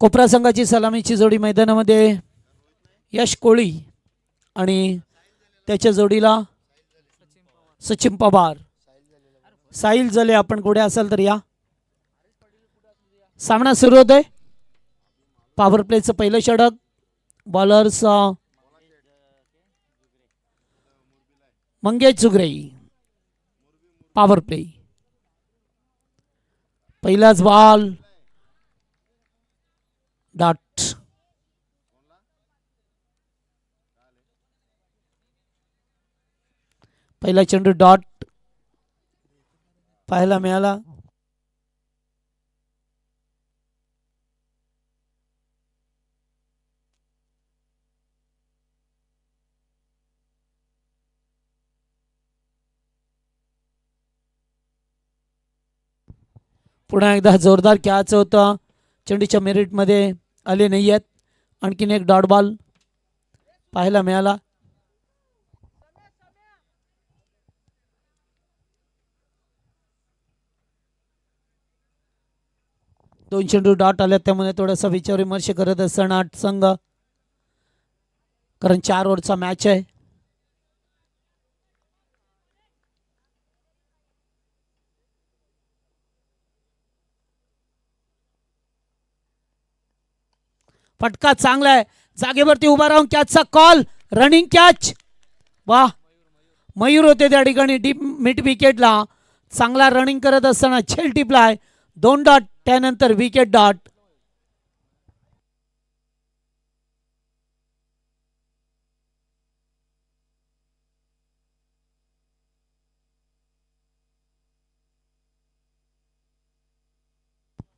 कोपरा संघाची सलामीची जोडी मैदानामध्ये यश कोळी आणि त्याच्या जोडीला सचिन पवार. साहिल जले आपण कुठे असाल तर या. सामना सुरू होतोय. पॉवर प्लेचं पहिलं षटक. Bowlers Mangesh Jugare. Power play. पहिलाच बॉल डॉट. पहिला चेंडू डॉट पाहायला मिळाला. पुन्हा एकदा जोरदार कॅच होता. चेंडूच्या मेरिटमध्ये आले नाही आहेत. आणखीन एक डॉट बॉल पाहायला मिळाला. दोन चेंडू डॉट आल्या त्यामुळे थोडासा विचार विमर्श करत असताना संघ, कारण 4 ओव्हरचा मॅच आहे. फटका चांगला आहे. जागेवरती उभा राहून कॅचचा कॉल. Running catch. वा, मयूर होते त्या ठिकाणी डीप मिड विकेटला. चांगला रनिंग करत असताना झेल टिपलाय. 2 डॉट त्यानंतर विकेट डॉट.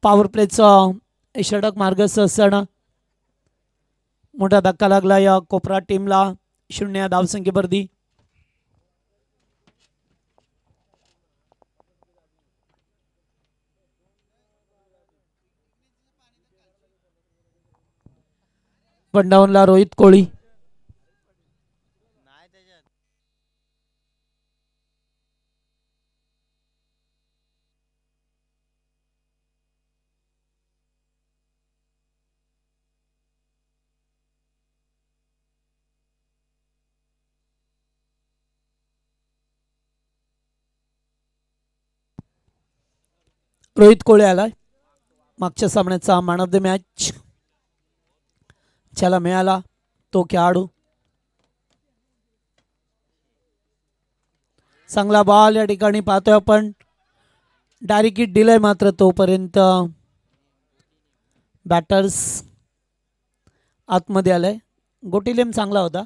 पॉवर प्लेचा षटक मार्गस्थ असताना मोठा धक्का लागला या कोपरा टीमला. 0 धावसंख्येवरती. पंडावनला रोहित कोळी. रोहित कोळी आलाय. मागच्या सामन्याचा मॅन ऑफ द मॅच ज्याला मिळाला तो खेळाडू. चांगला बॉल या ठिकाणी पाहतोय आपण. डायरेक्ट हिट दिलाय मात्र तोपर्यंत बॅटर्स आतमध्ये आलाय. गोटीलेम चांगला होता.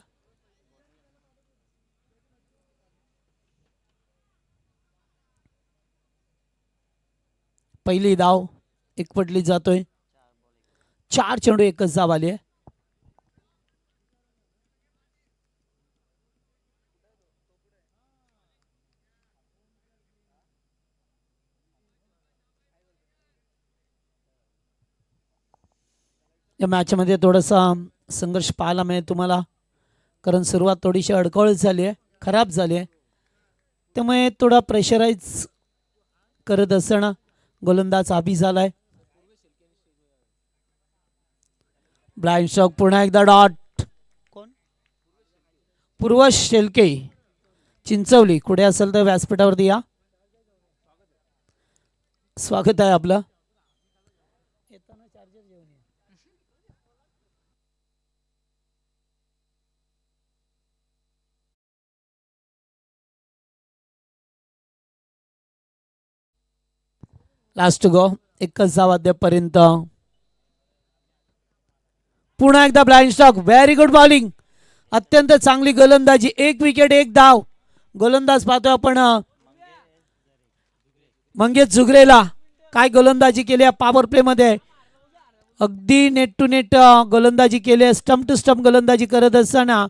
पहिली धाव एकवटली जातोय. 4 चेंडू एकच धाव आली आहे. या मॅच मध्ये थोडासा संघर्ष पाहायला मिळेल तुम्हाला, कारण सुरुवात थोडीशी अडखळ झाली आहे, खराब झाली आहे. त्यामुळे थोडा प्रेशराइज करत असताना गोलंदाज आभी झालाय. Blind stroke. पुन्हा एकदा डॉट. कोण? पूर्व शेलके चिंचवली. कुठे असेल तर व्यासपीठावरती या. स्वागत आहे आपलं. लास्ट गो. एकच धाव अद्यापर्यंत. पुन्हा एकदा blind stroke. Very good bowling. अत्यंत चांगली गोलंदाजी. 1 विकेट 1 धाव. गोलंदाज पाहतोय आपण मंगेश जुगरेला. काय गोलंदाजी केली आहे पॉवर प्ले मध्ये. अगदी नेट टू नेट गोलंदाजी केली आहे. स्टंप टू स्टंप गोलंदाजी करत असताना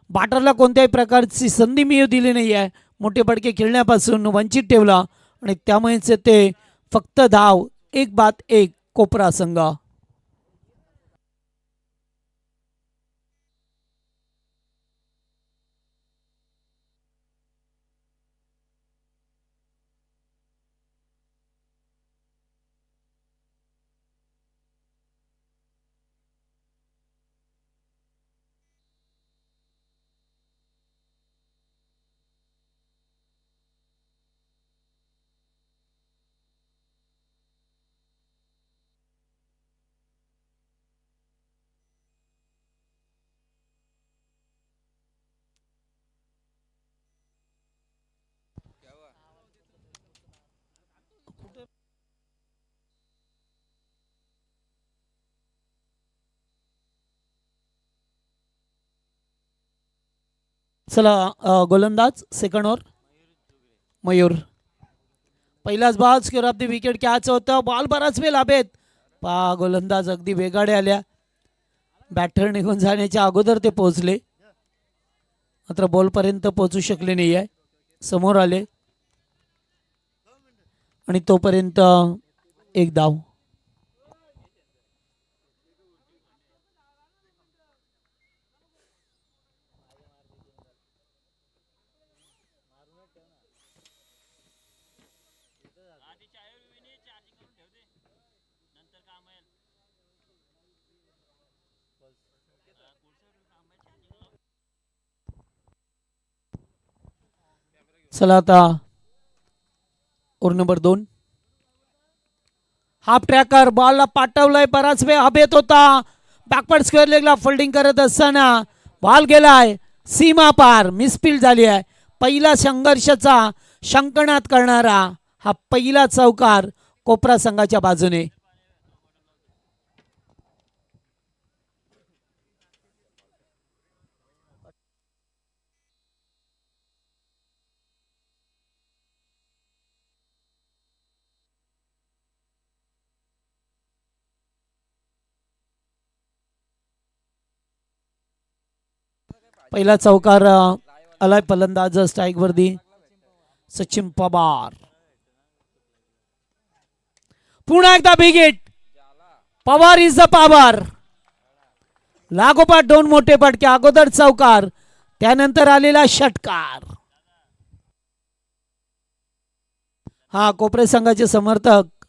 बॅटरला कोणत्याही प्रकारची संधी मिळू दिली नाही आहे. मोठे फटके खेळण्यापासून वंचित ठेवला आणि त्यामुळेच ते फक्त धाव 1-1 कोपरा संघ. चला गोलंदाज सेकंड ओव्हर मयूर. पहिलाच ball square off the wicket catch होतं. बॉल बराच वेळ लाभेत गोलंदाज अगदी वेगाडे आल्या. बॅटर निघून जाण्याच्या अगोदर ते पोहोचले मात्र बॉलपर्यंत पोहोचू शकले नाही आहे. समोर आले आणि तोपर्यंत एक धाव. चला आता ओव्हर नंबर 2. हाफ ट्रॅकर बॉलला पाठवलाय. बराच वेळ हवेत होता. बॅकवर्ड स्क्वेअर लेगला फोल्डिंग करत असताना बॉल गेलाय सीमा पार. मिसफील्ड झाली आहे. पहिला संघर्षाचा शंकनाद करणारा हा पहिला चौकार कोपरा संघाच्या बाजूने. पहिला चौकार आलाय फलंदाज स्ट्राईक वरती सचिन पवार. पुन्हा एकदा big hit. Pawar is the power. लागोपाठ दोन मोठे फटके. अगोदर चौकार त्यानंतर आलेला षटकार. हा कोपरे संघाचे समर्थक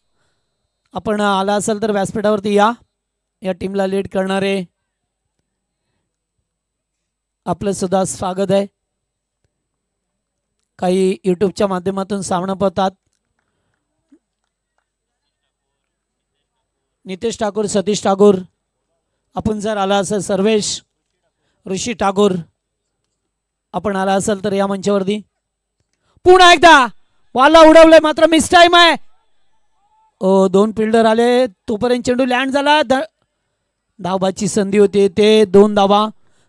आपण आला असेल तर व्यासपीठावरती या टीमला लीड करणारे आपलं सुद्धा स्वागत आहे. काही यूट्यूबच्या माध्यमातून सामना पाहतात. नितेश ठाकूर, सतीश ठाकूर, आपण जर आला असेल सर्वेश, ऋषी ठाकूर आपण आला असेल तर या मंचावरती. पुन्हा एकदा बॉलला उडवलंय मात्र मिस टाइम आहे. दोन फिल्डर आले तोपर्यंत चेंडू लँड झाला. धावबाची संधी होती ते 2 धावा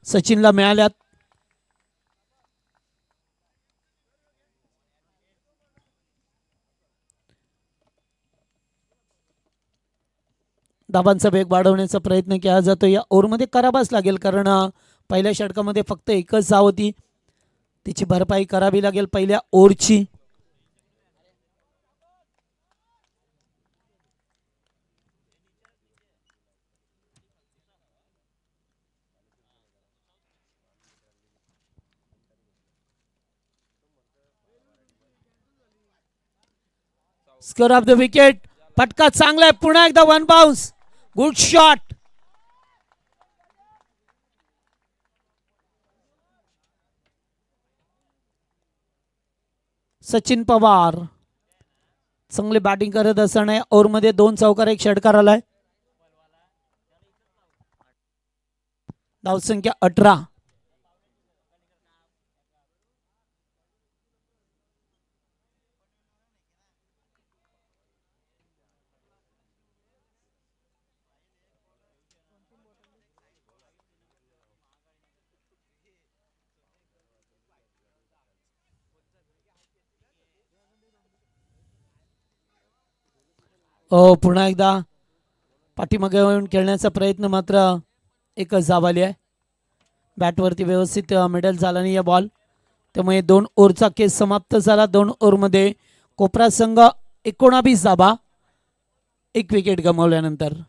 सचिनला मिळाल्यात. धाबांचा वेग वाढवण्याचा प्रयत्न केला जातो. या ओव्हरमध्ये करावाच लागेल कारण पहिल्या षटकामध्ये फक्त एकच धाव होती. तिची भरपाई करावी लागेल पहिल्या ओव्हरची. Score off the wicket. फटका चांगला आहे. पुन्हा एकदा one bounce. Good shot. Sachin Pawar चांगले बॅटिंग करत असताना ओव्हरमध्ये 2 चौकार 1 षटकार आलाय. धावसंख्या 18. पुन्हा एकदा पाठीमागे येऊन खेळण्याचा प्रयत्न मात्र एकच धाव आली आहे. बॅटवरती व्यवस्थित मिडल झाला नाही या बॉल. त्यामुळे 2 ओव्हरचा केस समाप्त झाला. 2 ओव्हरमध्ये कोपरा संघ 19 धावा 1 विकेट गमावल्यानंतर.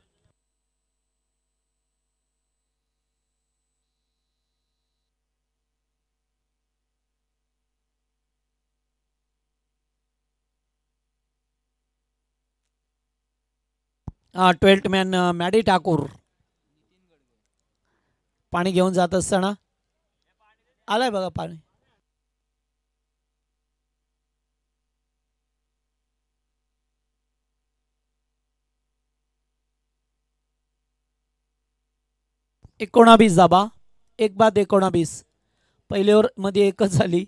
ट्वेल्थ मॅन मॅडी ठाकूर पाणी घेऊन जात असताना आलाय बघा पाणी. एकोणावीस धाबा 1 बाद 19. पहिल्या ओव्हर मध्ये एकच झाली.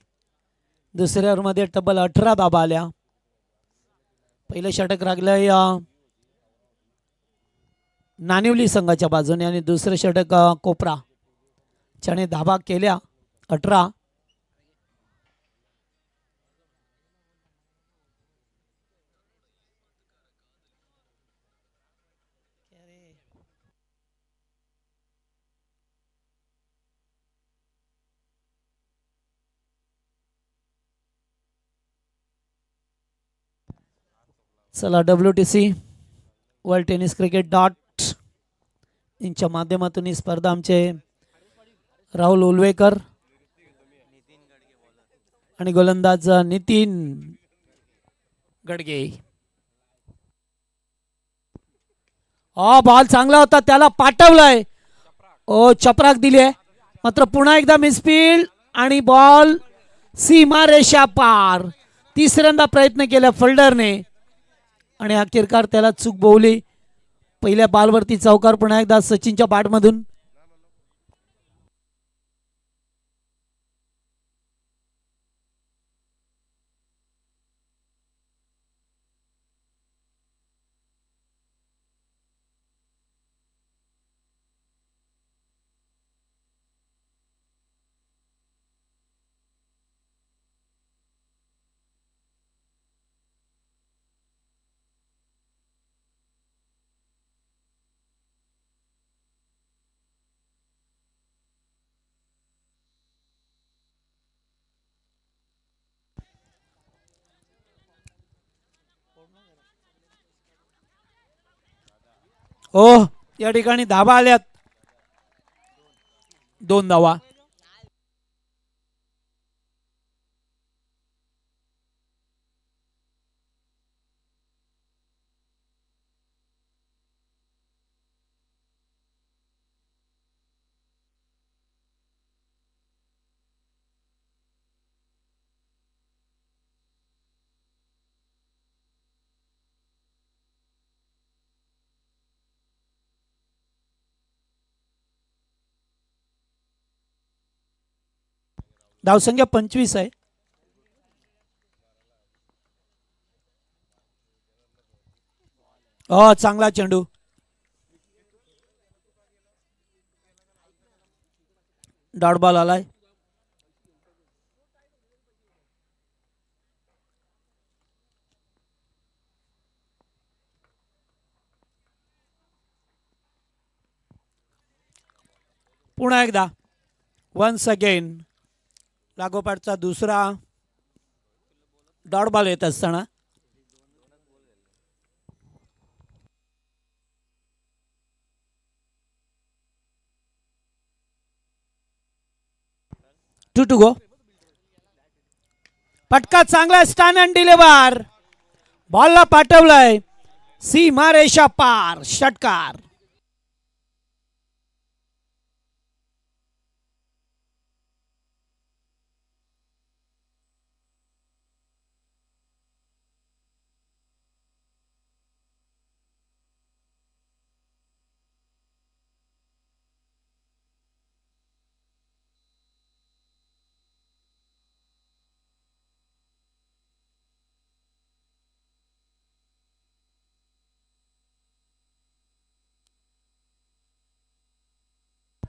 दुसऱ्या ओव्हर मध्ये तब्बल 18 धाबा आल्या. पहिलं षटक लागलंय नानिवली संघाच्या बाजूने आणि दुसरं षटक कोपरा ज्याने धाबा केल्या 18. चला WTC world tennis cricket dot यांच्या माध्यमातून ही स्पर्धा आमचे राहुल उलवेकर आणि गोलंदाज नितीन गडगे. बॉल चांगला होता, त्याला पाठवलाय. चपराक दिली आहे, मात्र पुन्हा एकदा मिसफील्ड आणि बॉल सीमा रेषा पार. तिसऱ्यांदा प्रयत्न केला फिल्डरने आणि अखेरकार त्याला चूक बोवली. पहिल्या बॉलवरती चौकार पुन्हा एकदा सचिनच्या बॅटमधून. या ठिकाणी धाबा आल्यात, 2 धावा. धावसंख्या 25 आहे. चांगला चेंडू. डॉट बॉल आलाय. पुन्हा एकदा वन्स अगेन लागोपाठचा दुसरा डॉट बॉल येत असताना टू गो. पटका चांगला स्टॅन अँड डिलिव्हर. बॉलला पाठवलाय सीमा रेषा पार. षटकार.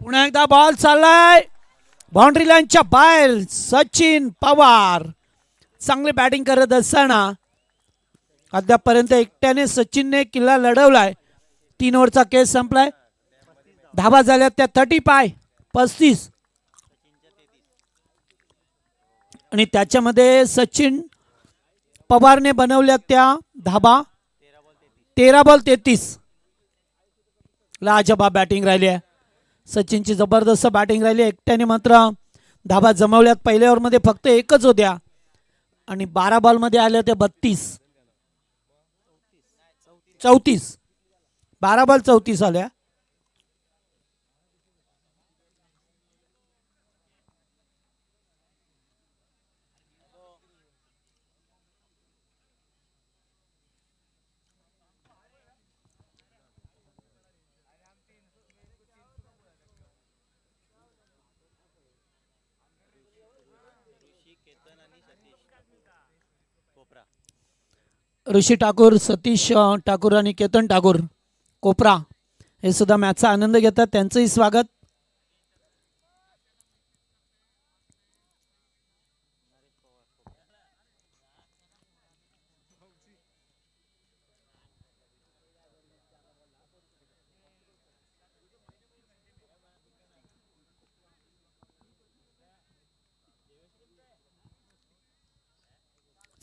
पुन्हा एकदा बॉल चाललाय बाउंड्री लाईनच्या बाहेर. सचिन पवार चांगले बॅटिंग करत असताना अद्यापर्यंत एकट्याने सचिनने किल्ला लढवलाय. 3 ओव्हरचा केस संपलाय. धाबा झाल्या त्या 35 आणि त्याच्यामध्ये सचिन पवारने बनवल्या त्या धाबा 13 बॉल 33. लाजबाब बॅटिंग राहिली आहे. सचिनची जबरदस्त बॅटिंग राहिली. एकट्याने मात्र धाबा जमवल्यात. पहिल्या ओव्हरमध्ये फक्त एकच होत्या आणि 12 बॉलमध्ये आल्या त्या 32 34. 12 बॉल 34 आल्या. ऋषी ठाकूर, सतीश ठाकूर आणि केतन ठाकूर कोपरा हे सुद्धा मॅचचा आनंद घेतात. त्यांचंही स्वागत.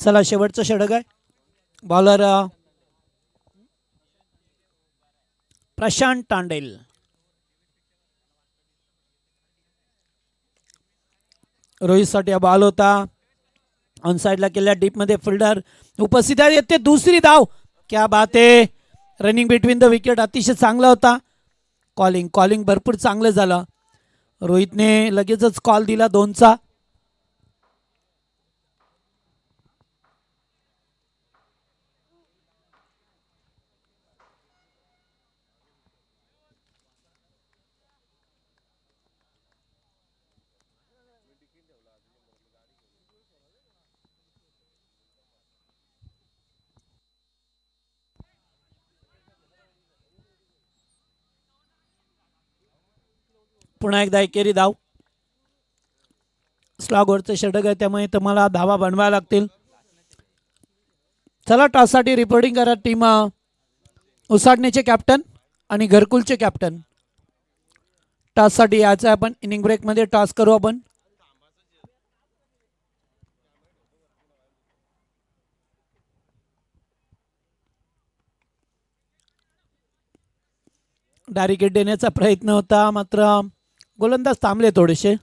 चला शेवटचं षटक आहे. बॉलर प्रशांत तांडेल. रोहितसाठी हा बॉल होता. ऑन साइडला केल्या डीप मध्ये फिल्डर उपस्थित आहे. येते दुसरी धाव. क्या बात आहे. रनिंग बिटवीन द विकेट अतिशय चांगला होता. कॉलिंग भरपूर चांगलं झालं. रोहितने लगेचच कॉल दिला 2चा. पुन्हा एकदा एकेरी धाव. स्लॉगवरचं षटक आहे त्यामुळे तुम्हाला धावा बनवायला लागतील. चला टॉससाठी रिपोर्टिंग करा टीम उसाटणेचे कॅप्टन आणि घरकुलचे कॅप्टन. टॉससाठी यायचं आपण इनिंग ब्रेकमध्ये टॉस करू आपण. डायरेक्ट देण्याचा प्रयत्न होता मात्र गोलंदाज थांबले थोडेसे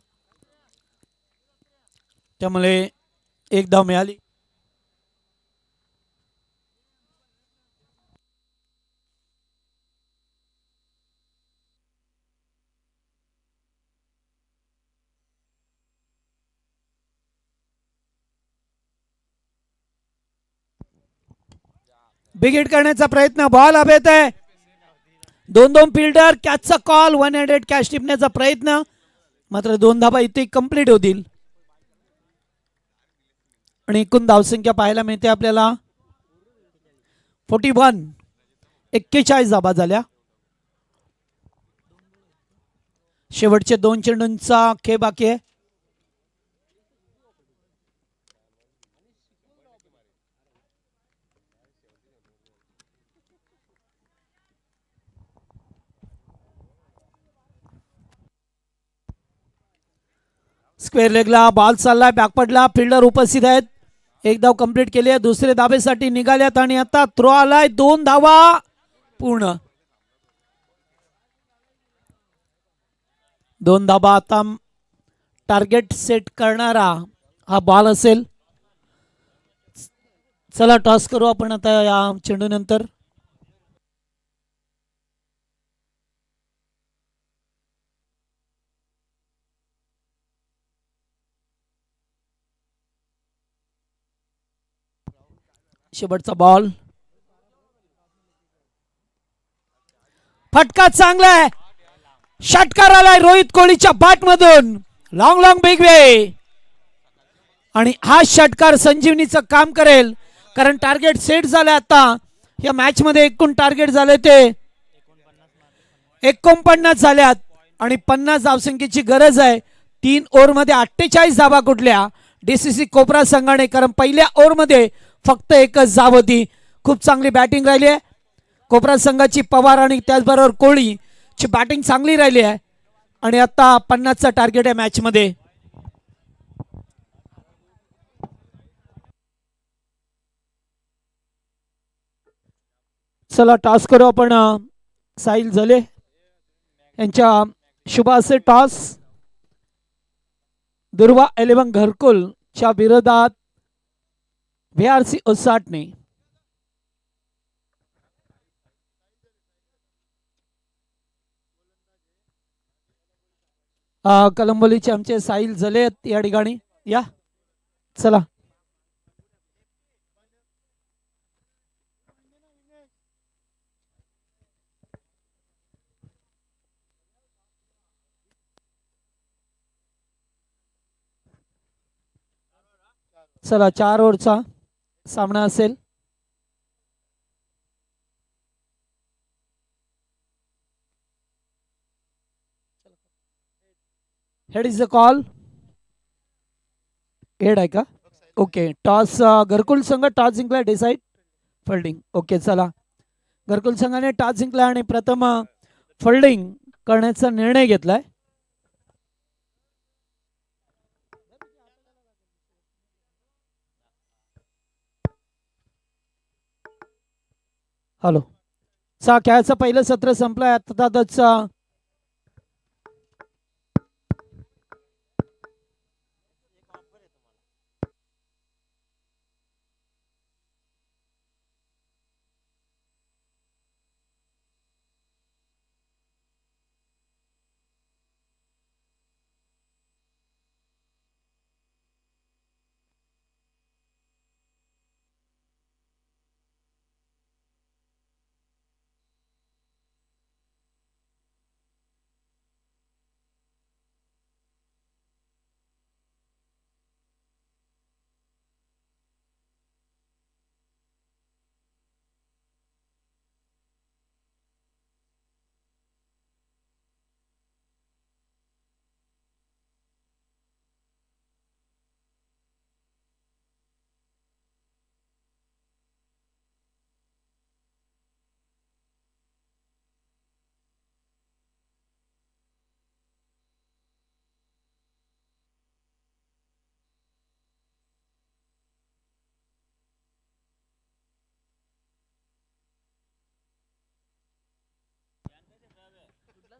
त्यामुळे एक धाव मिळाली. बिग हिट करण्याचा प्रयत्न. बॉल हवेत आहे. 2 फिल्डर. कॅचचा कॉल. 100 कॅच टिपण्याचा प्रयत्न मात्र 2 धावा इथे कंप्लीट होतील आणि एकूण धावसंख्या पाहायला मिळते आपल्याला 41. 41 धावा झाल्या. शेवटचे 2 चेंडूंचा खेळ बाकी आहे. स्क्वेअर लेगला बॉल चाललाय. बॅकपडला फिल्डर उपस्थित आहेत. एक धाव कंप्लीट केली आहे. दुसरे धावेसाठी निघाल्यात आणि आता थ्रो आलाय. 2 धावा पूर्ण. 2 धावा. आता टार्गेट सेट करणारा हा बॉल असेल. चला टॉस करू आपण आता या चेंडू नंतर. शेवटचा बॉल. फटका चांगला आहे. षटकार आलाय रोहित कोहलीच्या बॅट मधून. लॉंग बिग वे आणि हा षटकार संजीवनीचं काम करेल कारण टार्गेट सेट झाले. आता या मॅच मध्ये एकूण टार्गेट झाले ते 49 झाल्यात आणि 50 धावसंख्येची गरज आहे. 3 ओव्हरमध्ये 48 धावा कुठल्या डीसीसी कोपरा संघाने कारण पहिल्या ओव्हरमध्ये फक्त 1च धाव होती. खूप चांगली बॅटिंग राहिली आहे कोपरा संघाची. पवार आणि त्याचबरोबर कोहलीची बॅटिंग चांगली राहिली आहे आणि आता 50चा टार्गेट आहे मॅच मध्ये. चला टॉस करू आपण. साहिल झले यांच्या शुभ असे टॉस. दुर्वा 11 घरकुलच्या विरोधात VRC उसाटणे. कलंबोलीचे आमचे साहिल झले या ठिकाणी या. चला चला 4 ओव्हरचा सामना असेल. Head is the call. Head आहे का? ओके. टॉस घरकुल संघ टॉस जिंकला. Decide fielding. ओके चला घरकुल संघाने टॉस जिंकला आणि प्रथम फिल्डिंग करण्याचा निर्णय घेतलाय. हॅलो खेळाचं पहिलं सत्र संपलंय आताच.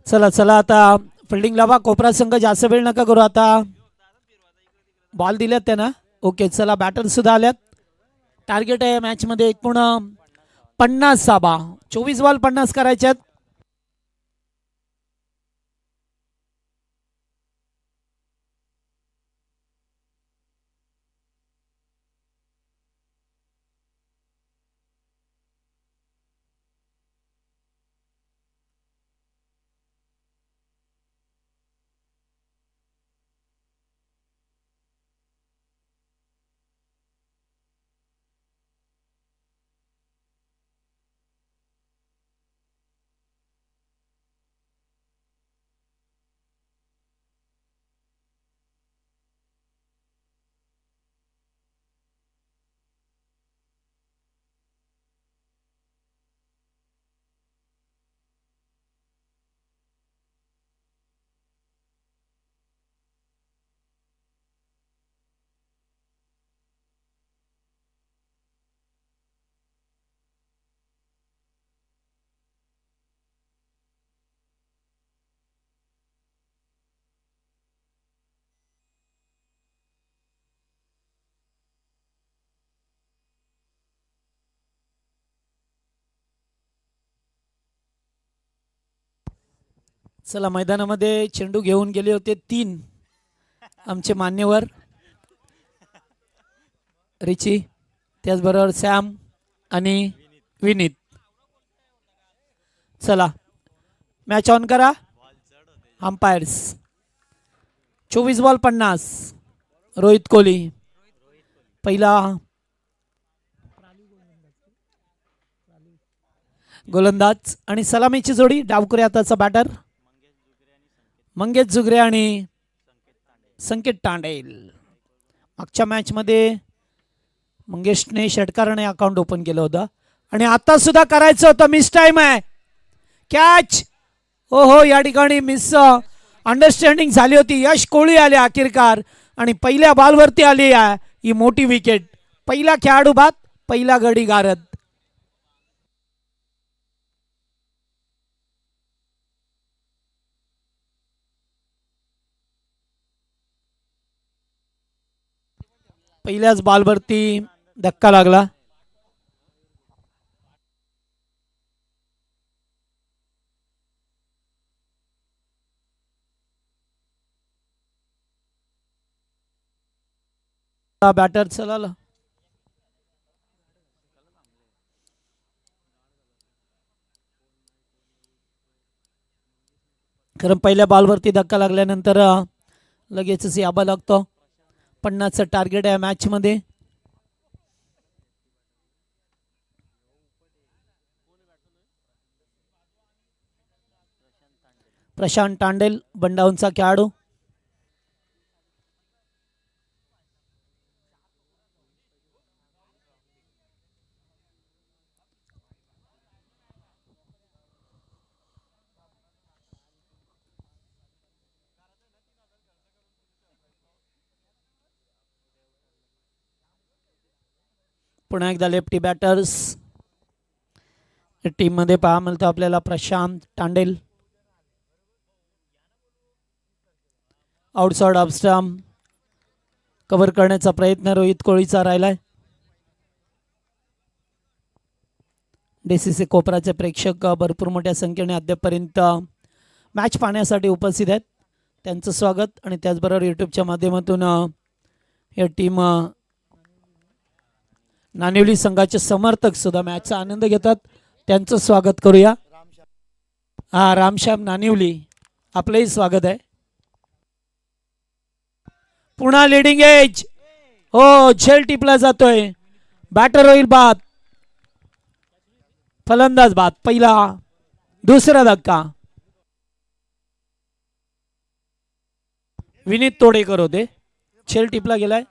चला चला आता फिल्डिंग लावा. कोपरा संघ जास्त वेळ नका करू. आता बॉल दिल्यात त्यांना. ओके चला बॅटर सुद्धा आल्यात. टार्गेट आहे मॅच मध्ये एकूण 50 धावा. 24 बॉल 50 करायच्यात. चला मैदानामध्ये चेंडू घेऊन गेले होते 3 आमचे मान्यवर रिची, त्याचबरोबर सॅम आणि विनीत. चला मॅच ऑन करा. Umpires 24 ball 50. रोहित कोहली पहिला गोलंदाज आणि सलामीची जोडी. डावकुरे आताचा बॅटर मंगेश जुगरे आणि संकेत तांडेल. मागच्या मॅच मध्ये मंगेशने षटकाराने अकाउंट ओपन केलं होतं आणि आता सुद्धा करायचं होतं. मिस टाइम आहे. कॅच. हो या ठिकाणी मिस अंडरस्टँडिंग झाली होती. यश कोहली आले अखेरकार आणि पहिल्या बॉलवरती आली आहे ही मोठी विकेट. पहिला खेळाडू बाद, पहिला गडी गारद. पहिल्याच बॉलवरती धक्का लागला. बॅटर चला कारण पहिल्या बॉलवरती धक्का लागल्यानंतर लगेचच याबा लागतो. 50चं टार्गेट आहे मॅच मध्ये. प्रशांत तांडेल बंडाऊनचा खेळाडू. पुन्हा एकदा लेफ्टी बॅटर्स टीम मध्ये पहा मिळतो आपल्याला Prashant Tandel, outside off stump cover करण्याचा प्रयत्न रोहित कोळीचा राहिलाय. DCC कोपराचे प्रेक्षक भरपूर मोठ्या संख्येने अद्यापपर्यंत मॅच पाहण्यासाठी उपस्थित आहेत. त्यांचं स्वागत आणि त्याचबरोबर यूट्यूबच्या माध्यमातून या टीम नानिवली संघाचे समर्थक सुद्धा मॅचचा आनंद घेतात. त्यांचं स्वागत करूया. हा रामश्याम नानिवली आपलंही स्वागत आहे. पुन्हा लिडिंग एज हो झेल टिपला जातोय. बॅटर होईल बाद, फलंदाज बाद. पहिला दुसरा धक्का विनीत तोडेकर होते. झेल टिपला गेलाय.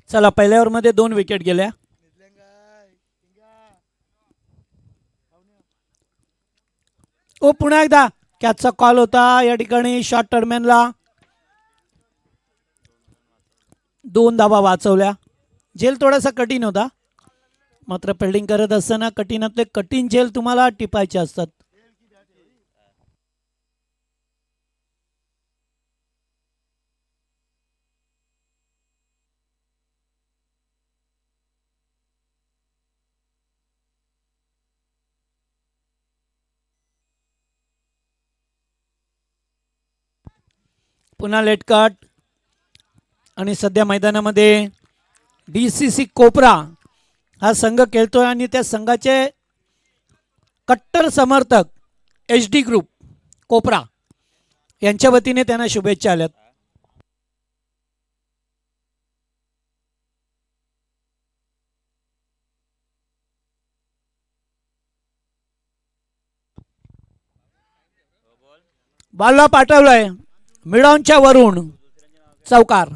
चला पहिल्या ओव्हर मध्ये 2 विकेट गेल्या. ओ पुन्हा एकदा कॅचचा कॉल होता या ठिकाणी. शॉर्ट टर्मॅनला 2 धावा वाचवल्या. झेल थोडासा कठीण होता, मात्र फिल्डिंग करत असताना कठीणातले कठीण झेल तुम्हाला टिपायचे असतात. पुन्हा लेट कट आणि सध्या मैदानामध्ये DCC कोपरा हा संघ खेळतोय आणि त्या संघाचे कट्टर समर्थक HD ग्रुप कोपरा यांच्या वतीने त्यांना शुभेच्छा आल्यात. बॉलला पाठवलाय मिडॉनच्या वरून चौकार.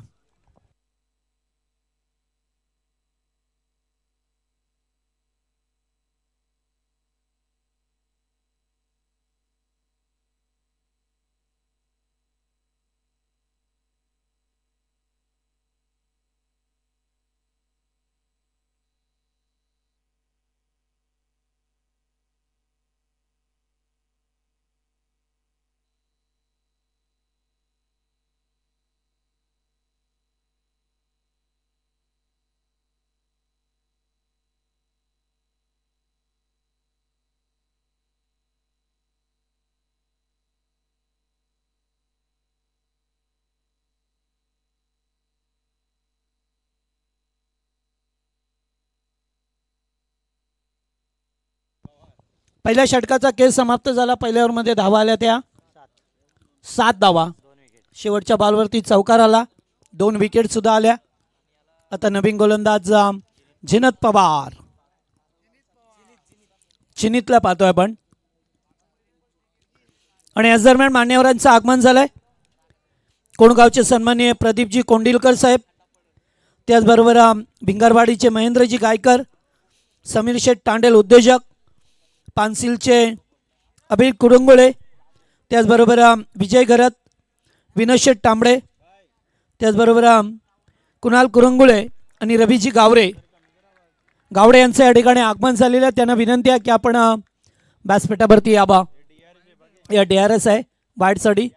पहिल्या षटकाचा खेळ समाप्त झाला. पहिल्या ओव्हरमध्ये धावा आल्या त्या 7 धावा. शेवटच्या बॉलवरती चौकार आला. 2 विकेट सुद्धा आल्या. आता नवीन गोलंदाज झिनत पवार चिनीतला पाहतोय आपण. आणि याच दरम्यान मान्यवरांचं आगमन झालंय. कोणगावचे सन्माननीय प्रदीपजी कोंडिलकर साहेब, त्याचबरोबर भिंगारवाडीचे महेंद्रजी गायकर, समीर शेठ तांडेल उद्योजक, पानसिलचे अभिल कुरुंगुळे, त्याचबरोबर विजय घरत, विनोद शेठ तांबडे, त्याचबरोबर कुणाल कुरुंगुळे आणि रवीजी गावडे यांचं या ठिकाणी आगमन झालेलं आहे. त्यांना विनंती आहे की आपण व्यासपीठावरती यावा. या DRS आहे वाईटसाठी.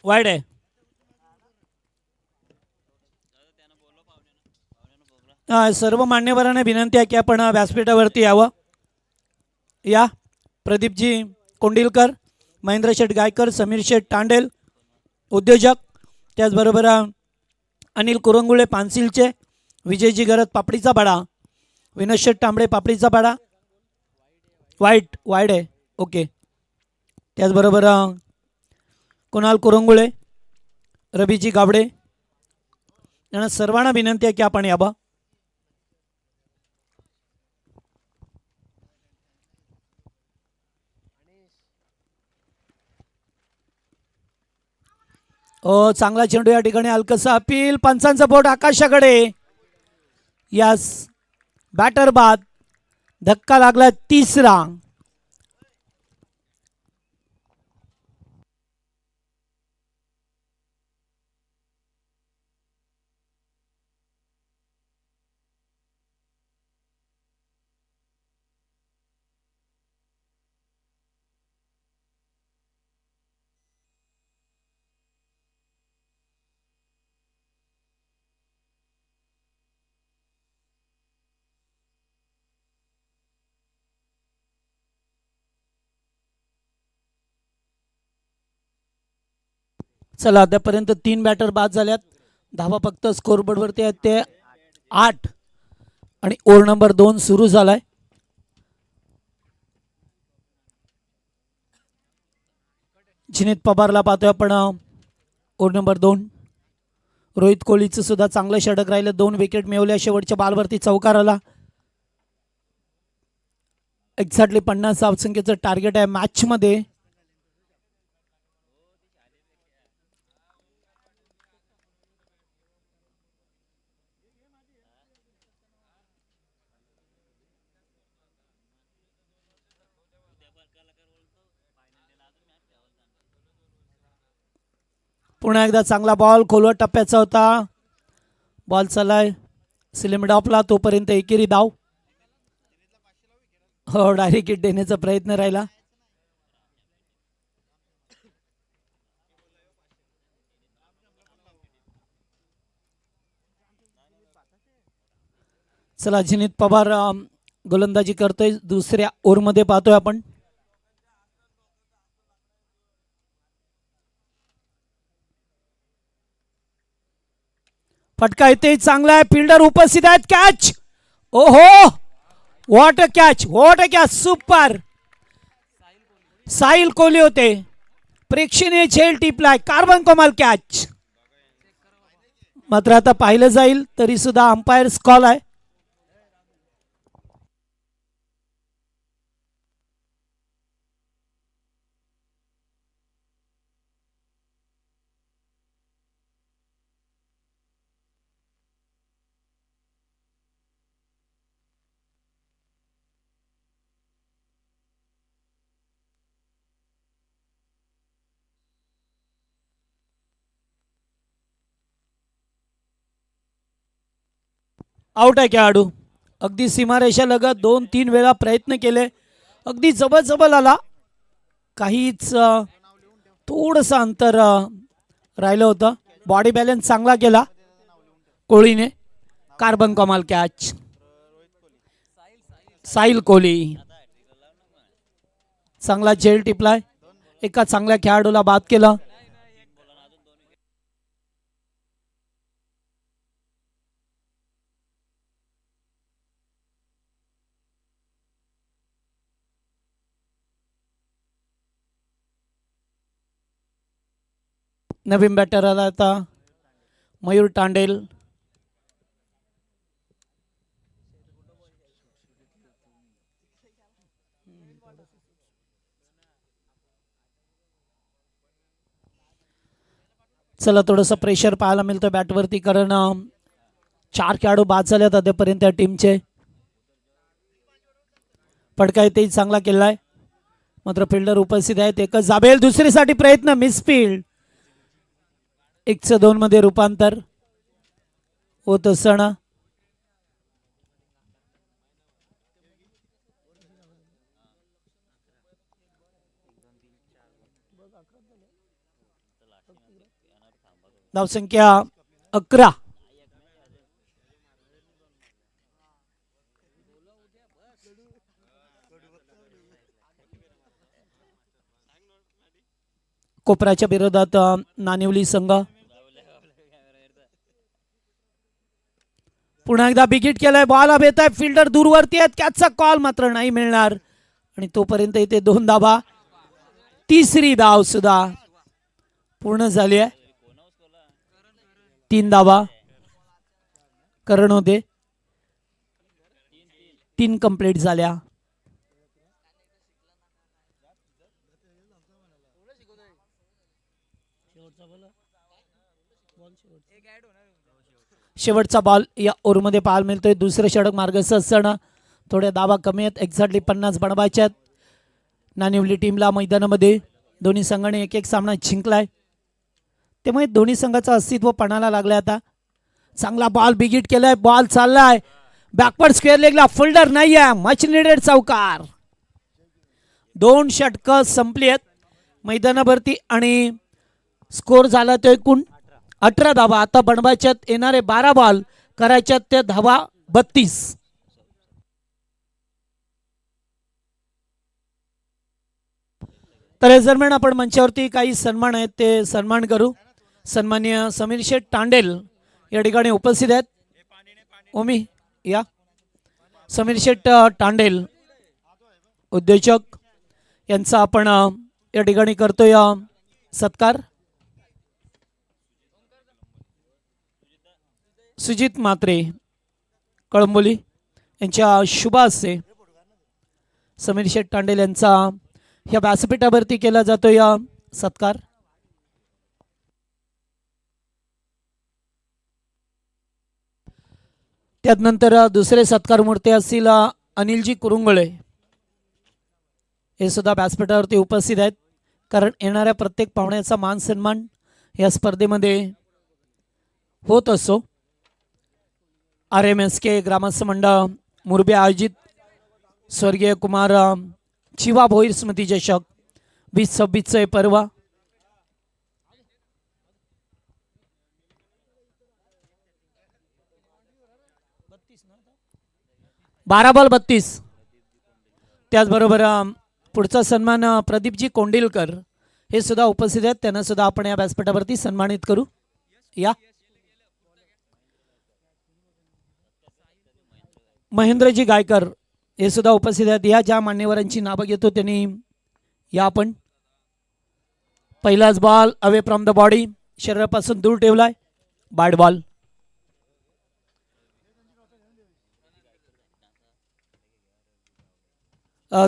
वाईड आहे. सर्व मान्यवरांना विनंती आहे की आपण व्यासपीठावरती यावं. या प्रदीपजी कोंडिलकर, महेंद्र शेठ गायकर, समीर शेठ तांडेल उद्योजक, त्याचबरोबर अनिल कुरंगुळे पानसिलचे, विजयजी गरत पापडीचा पाडा, विनोद शेठ तांबडे पापडीचा पाडा. वाईड आहे. ओके. त्याचबरोबर कुणाल कुरंगुळे, रवीजी गावडे, यांना सर्वांना विनंती आहे की आपण यावं. चांगला चेंडू या ठिकाणी हलकसा अपील, पंचांचा बोट आकाशाकडे. यस, बॅटर बाद. धक्का लागला तिसरा. चला, आतापर्यंत 3 बॅटर बाद झाल्यात. धावा फक्त स्कोरबोर्डवरती आहेत ते 8 आणि ओव्हर नंबर 2 सुरू झालाय. जिनीत पवारला पाहतोय आपण. Over number 2. रोहित कोहलीचं सुद्धा चांगलं षटक राहिलं. 2 विकेट मिळवल्या. शेवटच्या बॉलवरती चौकार आला. एक्झॅक्टली 50 धावसंख्येचं टार्गेट आहे मॅच मध्ये. पुन्हा एकदा चांगला बॉल खोलवर टप्प्याचा होता. बॉल चालाय स्लिम डॉपला, तोपर्यंत एकेरी धाव. हो, डायरेक्ट हिट देण्याचा प्रयत्न राहिला. चला, जिनीत पवार गोलंदाजी करतोय. दुसऱ्या ओव्हरमध्ये पाहतोय आपण. फटका येते, चांगला आहे. फिल्डर उपस्थित आहेत. कॅच. ओहो, what a catch, what a catch, super. Sahil Kohli होते. प्रेक्षणीय झेल टिपलाय. कार्बन कमाल कॅच. मात्र आता पाहिलं जाईल, तरी सुद्धा अंपायर कॉल आहे. आउट आहे खेळाडू. अगदी सीमारेषा लगत 2-3 वेळा प्रयत्न केले. अगदी जवळ आला. काहीच थोडंसं अंतर राहिलं होतं. बॉडी बॅलन्स चांगला केला कोहलीने. कार्बन कमाल कॅच. साहिल कोहली चांगला झेल टिपलाय. एका चांगल्या खेळाडूला बाद केला. नवीन बॅटर आला आता मयूर तांडेल. चला, थोडंसं प्रेशर पाहायला मिळतं बॅटवरती, कारण 4 खेळाडू बाद झाल्यात आतापर्यंत त्या टीमचे. फटका इथेही चांगला केलाय. मात्र फिल्डर उपस्थित आहेत. एकच जाबेल. दुसरीसाठी प्रयत्न, मिस फील्ड. 1-2 मध्ये रूपांतर होत असताना धावसंख्या 11. कोपराच्या विरोधात नानिवली संघ. पुन्हा एकदा बिगिट केलाय. बॉल अब येत आहे. फिल्डर दूरवरती आहेत. कॅचचा कॉल मात्र नाही मिळणार आणि तोपर्यंत इथे 2 धावा. तिसरी धाव सुद्धा पूर्ण झाली आहे. 3 धावा करण होते. 3 कंप्लीट झाल्या. शेवटचा बॉल या ओव्हरमध्ये पाहायला मिळतोय. दुसरे षटक मार्गस्थ असताना थोड्या धावा कमी आहेत. एक्झॅक्टली 50 बनवायच्यात नानिवली टीमला मैदानामध्ये. दोन्ही संघाने एक एक सामना जिंकलाय त्यामुळे दोन्ही संघाचं अस्तित्व पणाला लागलंय. आता चांगला बॉल बिगिट केलाय. बॉल चाललाय बॅकवर्ड स्क्वेअर लेगला. फिल्डर नाही आहे. मच निडेड चौकार. 2 षटकं संपली आहेत मैदानावरती आणि स्कोर झाला तो एकूण 18 धावा. आता बनवायच्यात येणारे 12 बॉल. करायच्यात त्या धावा 32. तर याच दरम्यान आपण मंचावरती काही सन्मान आहेत ते सन्मान करू. सन्माननीय समीर शेठ तांडेल या ठिकाणी उपस्थित आहेत. ओमी या. समीर शेठ तांडेल उद्योजक यांचा आपण या ठिकाणी करतोय सत्कार. सुजित म्हात्रे कळंबोली यांच्या शुभ हस्ते समीर शेठ तांडेल यांचा या व्यासपीठावरती केला जातो या सत्कार. त्यानंतर दुसरे सत्कार मूर्ती असतील अनिलजी कुरुंगळे हे सुद्धा व्यासपीठावरती उपस्थित आहेत. कारण येणाऱ्या प्रत्येक पाहुण्याचा मान सन्मान या स्पर्धेमध्ये होत असतो. RMSK ग्रामस्थ मंडळ मुरबे आयोजित स्वर्गीय कुमार चिवा भोईर स्मृती चषक 2026 पर्व. बारा बॉल 32. त्याचबरोबर पुढचा सन्मान प्रदीपजी कोंडिलकर हे सुद्धा उपस्थित आहेत. त्यांना सुद्धा आपण या व्यासपीठावरती सन्मानित करू या. महेंद्रजी गायकर हे सुद्धा उपस्थित आहेत. या ज्या मान्यवरांची नावं घेतो त्यांनी या. आपण पहिलाच ball away from the body शरीरापासून दूर ठेवलाय. Bat ball.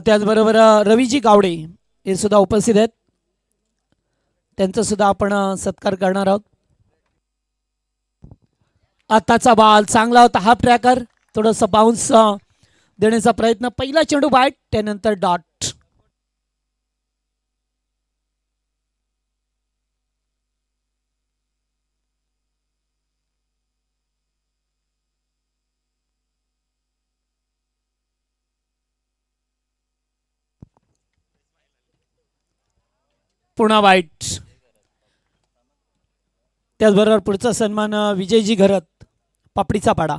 त्याचबरोबर रवीजी गावडे हे सुद्धा उपस्थित आहेत. त्यांचा सुद्धा आपण सत्कार करणार आहोत. आताचा बॉल चांगला होता. हाफ ट्रॅकर थोडंसं बाउन्स देण्याचा प्रयत्न. पहिला चेंडू बॅट त्यानंतर डॉट. पुन्हा वाईट. त्याचबरोबर पुढचा सन्मान विजयजी घरत पापडीचा पाडा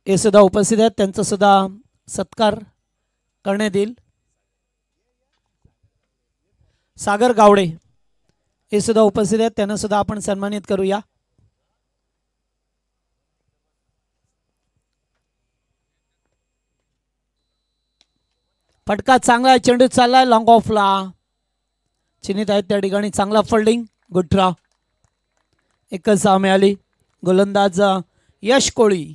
हे सुद्धा उपस्थित आहेत. त्यांचा सुद्धा सत्कार करण्यात येईल. सागर गावडे हे सुद्धा उपस्थित आहेत. त्यांना सुद्धा आपण सन्मानित करूया. फटका चांगला. चेंडू चाललाय लॉंग ऑफला. चिन्हित आहेत त्या ठिकाणी. चांगला फोल्डिंग. Good draw. एकच धाव मिळाली. गोलंदाज यश कोळी.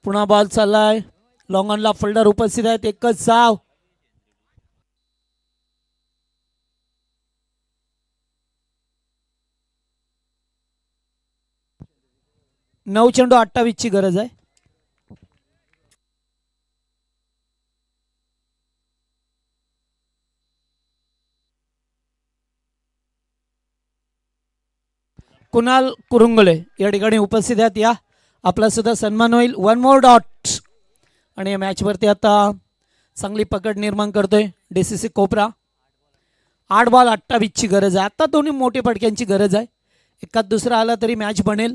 पुन्हा बॉल चाललाय. लॉंग ऑनला फोल्डर उपस्थित आहेत. एकच धाव. नऊ चेंडू 28 ची गरज आहे. कुणाल कुरुंगले या ठिकाणी उपस्थित आहेत. या आपला सुद्धा सन्मान होईल. 1 मोर डॉट. आणि या मॅचवरती आता चांगली पकड निर्माण करतोय DCC कोपरा. 8 बॉल 28ची गरज आहे. आता दोन्ही मोठे फटक्यांची गरज आहे. एकात दुसरा आला तरी मॅच बनेल.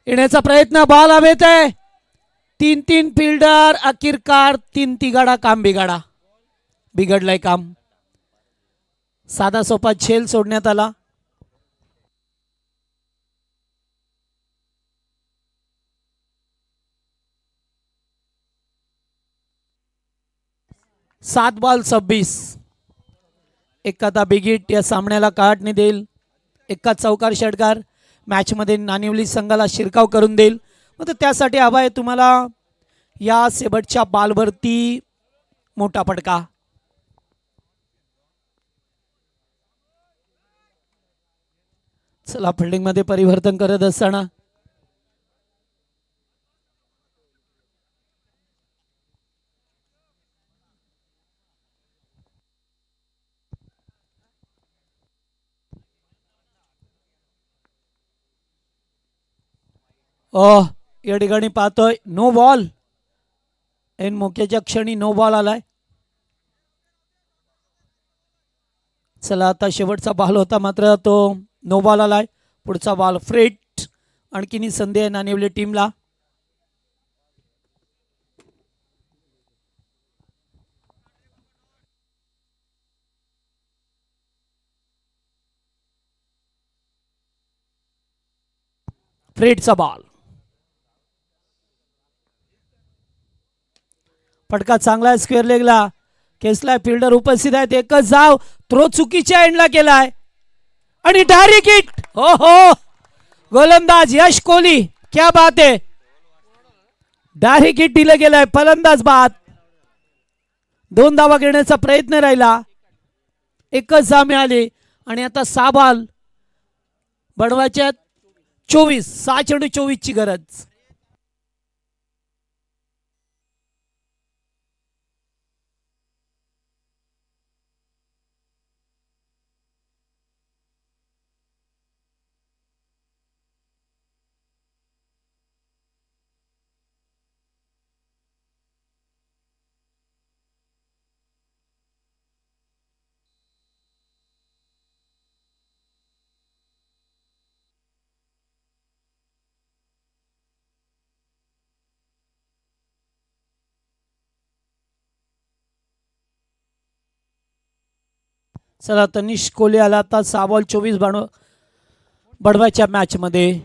येण्याचा प्रयत्न. बॉल हवेत आहे. 3 फिल्डर. अखेरकार 3 तिगाडा. काम बिघडलंय काम. साधा सोपा झेल सोडण्यात आला. 7 बॉल 26. एखादा बिगिट या सामन्याला काढणे देईल. एका चौकार षटकार मॅचमध्ये नाणिवली संघाला शिरकाव करून देईल. मग त्यासाठी हवा आहे तुम्हाला या शेवटच्या बॉलवरती मोठा फटका. चला फिल्डिंग मध्ये परिवर्तन करत असताना या ठिकाणी पाहतोय नो बॉल. एन मोक्याच्या क्षणी नो बॉल आलाय. चला आता शेवटचा बॉल होता मात्र तो नो बॉल आलाय. पुढचा बॉल फ्रेट. आणखीन संधी आहे नाणिवली टीमला. फ्रेटचा बॉल. फटका चांगला आहे स्क्वेअर लेगला. केसला फिल्डर उपस्थित आहेत. एकच जाव थ्रो चुकीच्या एंडला केलाय आणि डायरेक्ट हिट. हो हो गोलंदाज यश कोहली क्या बात आहे. डायरेक्ट हिट दिलं गेलाय. फलंदाज बाद. 2 धावा घेण्याचा प्रयत्न राहिला. एकच जा मिळाली आणि आता 6 बॉल बनवायच्या 24. 6 चेंडू 24 ची गरज. चला तनिष कोहली आला आता 6 बॉल 24 बडवायच्या मॅच मध्ये.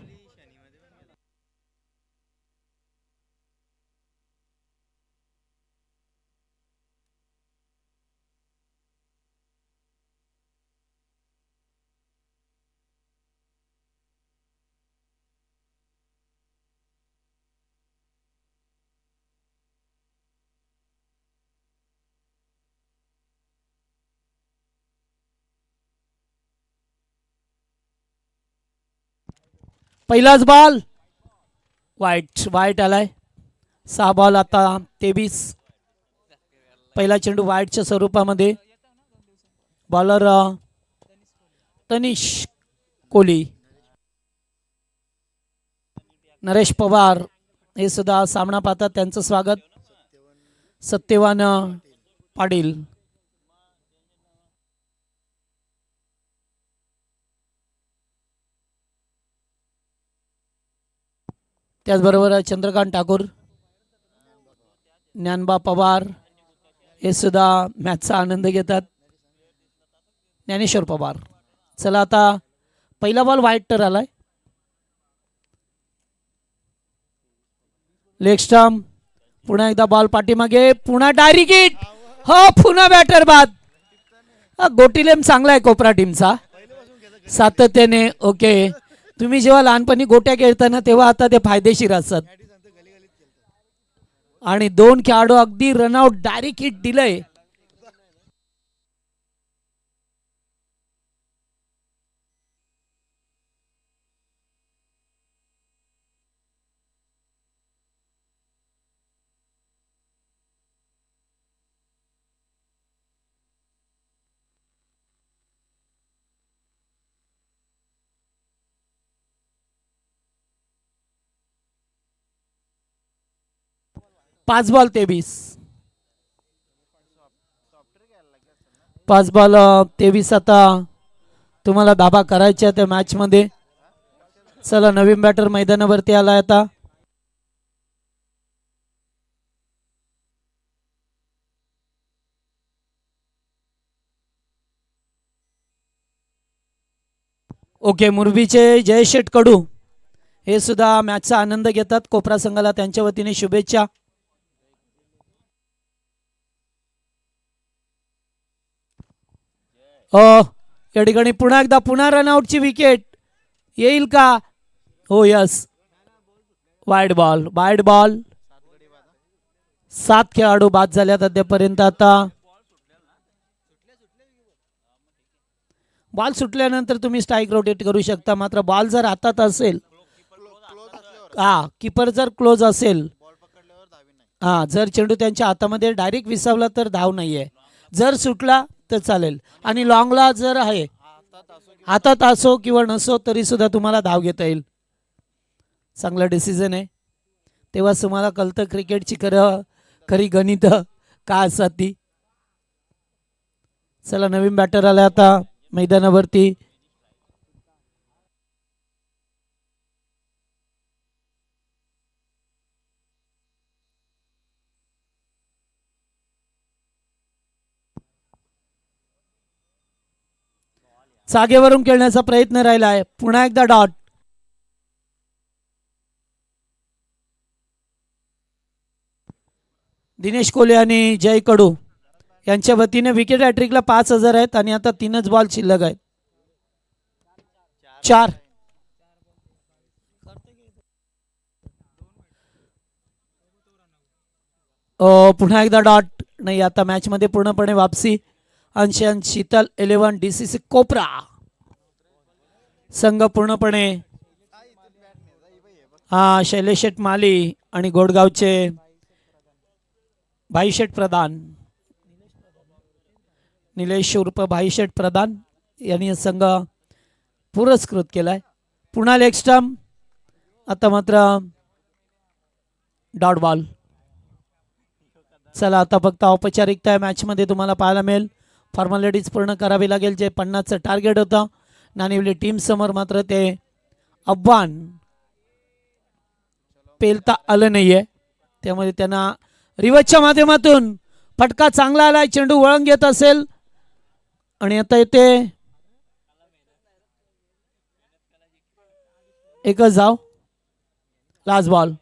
पहिलाच बॉल वाईट आलाय. 6 बॉल आता 23. पहिला चेंडू वाईटच्या स्वरूपामध्ये. बॉलर तनिष कोहली. नरेश पवार हे सुद्धा सामना पाहतात. त्यांचं स्वागत. सत्यवान पाटील. त्याचबरोबर चंद्रकांत ठाकूर, ज्ञानबा पवार हे सुद्धा मॅचचा आनंद घेतात. ज्ञानेश्वर पवार. चला आता पहिला बॉल वाईट तर आलाय. Leg stump. पुन्हा एकदा बॉल पाठीमागे. पुन्हा डायरेक्ट हिट. हो पुन्हा बॅटर बाद. गोटीलेम चांगला आहे कोपरा टीमचा सातत्याने. ओके तुम्ही जेव्हा लहानपणी गोट्या खेळताना तेव्हा आता ते फायदेशीर असतात. आणि 2 खेळाडू अगदी रनआउट डायरेक्ट हिट दिलंय. 5 बॉल 23. 5 बॉल 23 आता तुम्हाला धाबा करायच्या त्या मॅच मध्ये. चला नवीन बॅटर मैदानावरती आलाय आता. ओके, मुरबीचे जयशेठ कडू हे सुद्धा मॅचचा आनंद घेतात. कोपरा संघाला त्यांच्या वतीने शुभेच्छा. या ठिकाणी पुन्हा रनआउटची विकेट येईल का? हो यस, वाईड बॉल. 7 खेळाडू बाद झाल्यात अद्यापर्यंत. आता बॉल सुटल्यानंतर तुम्ही स्ट्राईक रोटेट करू शकता. मात्र बॉल जर हातात असेल, कीपर जर क्लोज असेल, जर चेंडू त्यांच्या हातामध्ये डायरेक्ट विसावला तर धाव नाहीये. जर सुटला तर चालेल. आणि लॉंगला जर आहे, हातात असो किंवा नसो तरी सुद्धा तुम्हाला धाव घेता येईल. चांगला डिसिजन आहे. तेव्हा तुम्हाला कळतं क्रिकेटची खरी गणित का असतात ती. चला नवीन बॅटर आला आता मैदानावरती. जागेवरून खेळण्याचा प्रयत्न राहिला आहे. पुन्हा एकदा डॉट. दिनेश कोले आणि जय कडू यांच्या वतीने विकेट हॅट्रिकला 5,000 आहेत आणि आता 3च बॉल शिल्लक आहेत. 4. पुन्हा एकदा डॉट नाही. आता मॅच मध्ये पूर्णपणे वापसी. अंशन शीतल 11 DCC कोपरा संघ पूर्णपणे शैलेश शेठ माली आणि गोडगावचे भाईशेठ प्रधान, निलेश उर्फ भाईशेठ प्रधान यांनी संघ पुरस्कृत केलाय. पुन्हा लेग स्टंप. आता मात्र डॉट बॉल. चला आता फक्त औपचारिकता मॅच मध्ये तुम्हाला पाहायला मिळेल. फॉर्मॅलिटीज पूर्ण करावी लागेल. जे 50चं टार्गेट होतं नाणेवली टीम समोर, मात्र ते आव्हान पेलता आलं नाहीये. त्यामुळे त्यांना रिवर्सच्या माध्यमातून फटका चांगला आलाय. चेंडू वळण घेत असेल आणि आता येते एकच धाव. Last ball.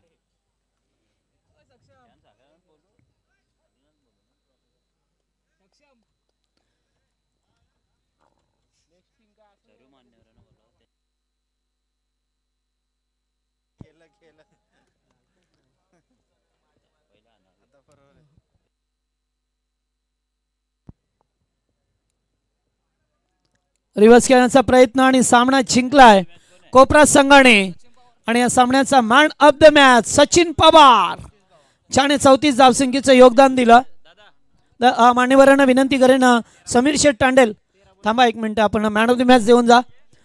रिव्हर्स खेळण्याचा प्रयत्न आणि सामना जिंकलाय कोपरा संघाने. आणि या सामन्याचा man of the match Sachin Pawar ज्याने 34 धावसंख्येचं योगदान दिलं. मान्यवरांना विनंती करेन, समीर शेठ तांडेल थांबा 1 मिनिट, आपण मॅन ऑफ द मॅच देऊन जा.